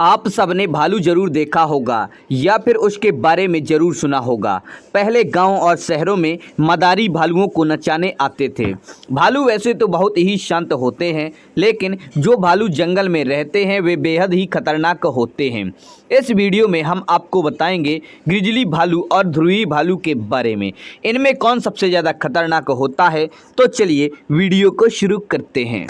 आप सबने भालू जरूर देखा होगा या फिर उसके बारे में जरूर सुना होगा। पहले गांव और शहरों में मदारी भालुओं को नचाने आते थे। भालू वैसे तो बहुत ही शांत होते हैं, लेकिन जो भालू जंगल में रहते हैं वे बेहद ही खतरनाक होते हैं। इस वीडियो में हम आपको बताएंगे ग्रिजली भालू और ध्रुवी भालू के बारे में। इनमें कौन सबसे ज़्यादा खतरनाक होता है, तो चलिए वीडियो को शुरू करते हैं।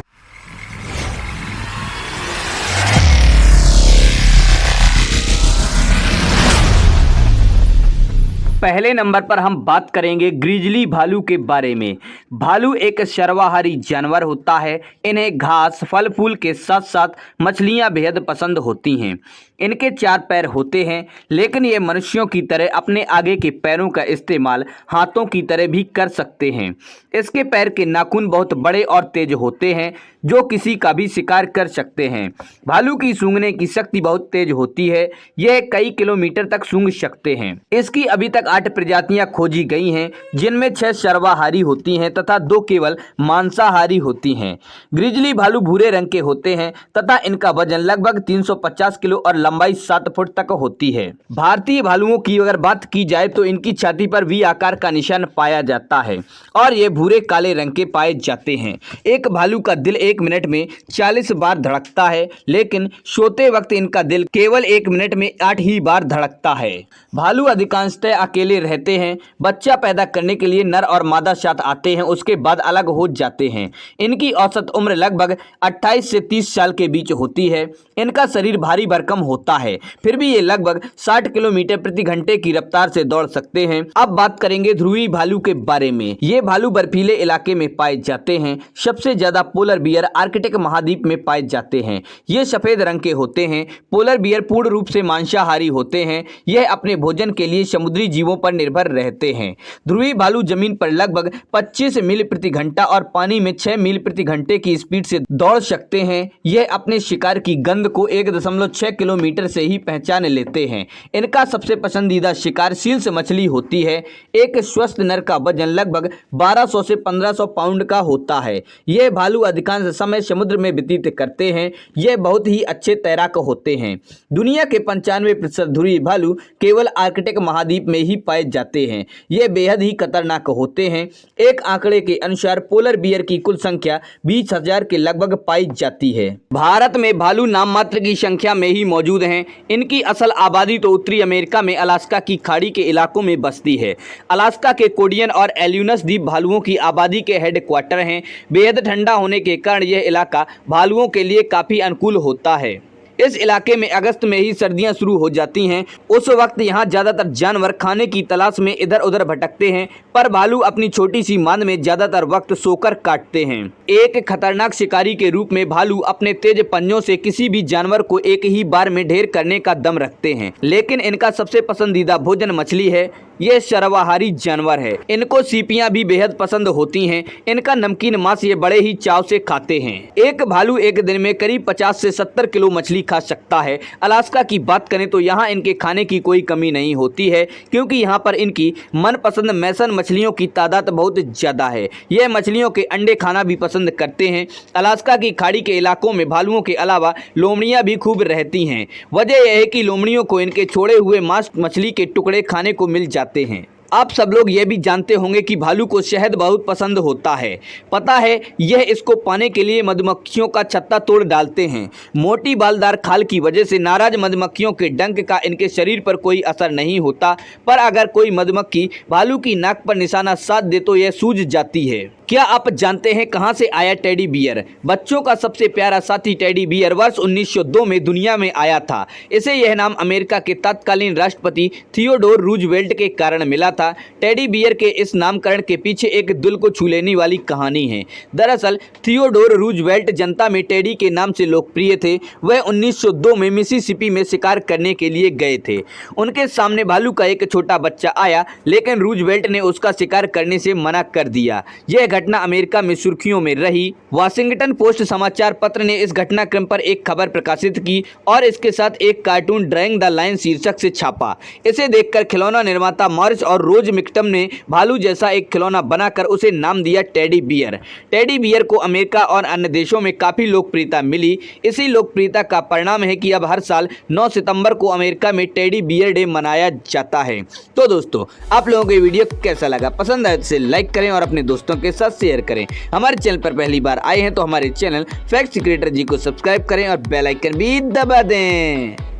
पहले नंबर पर हम बात करेंगे ग्रिजली भालू के बारे में। भालू एक सर्वाहारी जानवर होता है। इन्हें घास, फल फूल के साथ साथ मछलियां बेहद पसंद होती हैं। इनके 4 पैर होते हैं, लेकिन ये मनुष्यों की तरह अपने आगे के पैरों का इस्तेमाल हाथों की तरह भी कर सकते हैं। इसके पैर के नाखून बहुत बड़े और तेज होते हैं, जो किसी का भी शिकार कर सकते हैं। भालू की सूंघने की शक्ति बहुत तेज होती है। यह कई किलोमीटर तक सूंघ सकते हैं। इसकी अभी तक 8 प्रजातियां खोजी गई हैं, जिनमें 6 सर्वाहारी होती हैं तथा 2 केवल मांसाहारी होती हैं। ग्रिजली भालू भूरे रंग के होते हैं तथा इनका वजन लगभग 350 किलो और लंबाई 7 फुट तक होती है। भारतीय भालुओं की अगर बात की जाए तो इनकी छाती पर वी आकार का निशान पाया जाता है और ये भूरे काले रंग के पाए जाते हैं। एक भालू का दिल 1 मिनट में 40 बार धड़कता है, लेकिन सोते वक्त इनका दिल केवल 1 मिनट में 8 ही बार धड़कता है। भालू अधिकांशतः अकेले रहते हैं। बच्चा पैदा करने के लिए नर और मादा साथ आते हैं, उसके बाद अलग हो जाते हैं। इनकी औसत उम्र लगभग 28 से 30 साल के बीच होती है। इनका शरीर भारी भरकम होता है, फिर भी ये लगभग 60 किलोमीटर प्रति घंटे की रफ्तार से दौड़ सकते हैं। अब बात करेंगे ध्रुवी भालू के बारे में। ये भालू बर्फीले इलाके में पाए जाते हैं। सबसे ज्यादा पोलर बियर आर्कटिक महाद्वीप में पाए जाते हैं। ये सफेद रंग के होते हैं। पोलर बियर पूर्ण रूप से मांसाहारी होते हैं। यह अपने भोजन के लिए समुद्री जीवों पर निर्भर रहते हैं। ध्रुवी भालू जमीन पर लगभग 25 मील प्रति घंटा और पानी में 6 मील प्रति घंटे की स्पीड से दौड़ सकते हैं। यह अपने शिकार की गंध को 1.6 किलोमीटर से ही पहचान लेते हैं। इनका सबसे पसंदीदा शिकार सील्स मछली होती है। एक स्वस्थ नर का वजन लगभग 1200 से 1500 पाउंड का होता है। यह भालू अधिकांश समय समुद्र में व्यतीत करते हैं। यह बहुत ही अच्छे तैराक होते हैं। दुनिया के 95% ध्रुवी भालू केवल आर्कटिक महाद्वीप में ही पाए जाते हैं। ये बेहद ही खतरनाक होते हैं। एक आंकड़े के अनुसार पोलर बियर की कुल संख्या 20,000 के लगभग पाई जाती है। भारत में भालू नाम मात्र की संख्या में ही मौजूद हैं। इनकी असल आबादी तो उत्तरी अमेरिका में अलास्का की खाड़ी के इलाकों में बसती है। अलास्का के कोडियन और एल्यूनस द्वीप भालुओं की आबादी के हेडक्वार्टर हैं। बेहद ठंडा होने के कारण यह इलाका भालुओं के लिए काफी अनुकूल होता है। इस इलाके में अगस्त में ही सर्दियां शुरू हो जाती हैं। उस वक्त यहाँ ज़्यादातर जानवर खाने की तलाश में इधर उधर भटकते हैं, पर भालू अपनी छोटी सी मांद में ज़्यादातर वक्त सोकर काटते हैं। एक खतरनाक शिकारी के रूप में भालू अपने तेज पंजों से किसी भी जानवर को एक ही बार में ढेर करने का दम रखते हैं, लेकिन इनका सबसे पसंदीदा भोजन मछली है। ये सर्वाहारी जानवर है। इनको सीपियां भी बेहद पसंद होती हैं। इनका नमकीन मांस ये बड़े ही चाव से खाते हैं। एक भालू एक दिन में करीब 50 से 70 किलो मछली खा सकता है। अलास्का की बात करें तो यहाँ इनके खाने की कोई कमी नहीं होती है, क्योंकि यहाँ पर इनकी मनपसंद मैसन मछलियों की तादाद बहुत ज़्यादा है। यह मछलियों के अंडे खाना भी पसंद करते हैं। अलास्का की खाड़ी के इलाकों में भालुओं के अलावा लोमड़ियाँ भी खूब रहती हैं। वजह यह है कि लोमड़ियों को इनके छोड़े हुए मांस मछली के टुकड़े खाने को मिल जाते हैं। आप सब लोग ये भी जानते होंगे कि भालू को शहद बहुत पसंद होता है। पता है, यह इसको पाने के लिए मधुमक्खियों का छत्ता तोड़ डालते हैं। मोटी बालदार खाल की वजह से नाराज मधुमक्खियों के डंक का इनके शरीर पर कोई असर नहीं होता, पर अगर कोई मधुमक्खी भालू की नाक पर निशाना साध दे तो यह सूझ जाती है। क्या आप जानते हैं कहां से आया टेडी बियर? बच्चों का सबसे प्यारा साथी टेडी बियर वर्ष 1902 में दुनिया में आया था। इसे यह नाम अमेरिका के तत्कालीन राष्ट्रपति थियोडोर रूजवेल्ट के कारण मिला था। टेडी बियर के इस नामकरण के पीछे एक दिल को छू लेने वाली कहानी है। दरअसल थियोडोर रूजवेल्ट जनता में टेडी के नाम से लोकप्रिय थे। वह 1902 में मिसिसिपी में शिकार करने के लिए गए थे। उनके सामने भालू का एक छोटा बच्चा आया, लेकिन रूजवेल्ट ने उसका शिकार करने से मना कर दिया। यह घटना अमेरिका में सुर्खियों में रही। वाशिंगटन पोस्ट समाचार पत्र ने इस घटनाक्रम पर एक खबर प्रकाशित की और इसके साथ एक कार्टून ड्राइंग द लायन शीर्षक से छापा। इसे देखकर खिलौना निर्माता मॉरिस और रोज मिक्टम ने भालू जैसा एक खिलौना बनाकर उसे नाम दिया टेडी बियर। टेडी बियर को अमेरिका और अन्य देशों में काफ़ी लोकप्रियता मिली। इसी लोकप्रियता का परिणाम है कि अब हर साल 9 सितंबर को अमेरिका में टेडी बियर डे मनाया जाता है। तो दोस्तों, आप लोगों को ये वीडियो कैसा लगा? पसंद आए तो इसे लाइक करें और अपने दोस्तों के साथ शेयर करें। हमारे चैनल पर पहली बार आए हैं तो हमारे चैनल फैक्ट्स क्रिएटर जी को सब्सक्राइब करें और बेल आइकन भी दबा दें।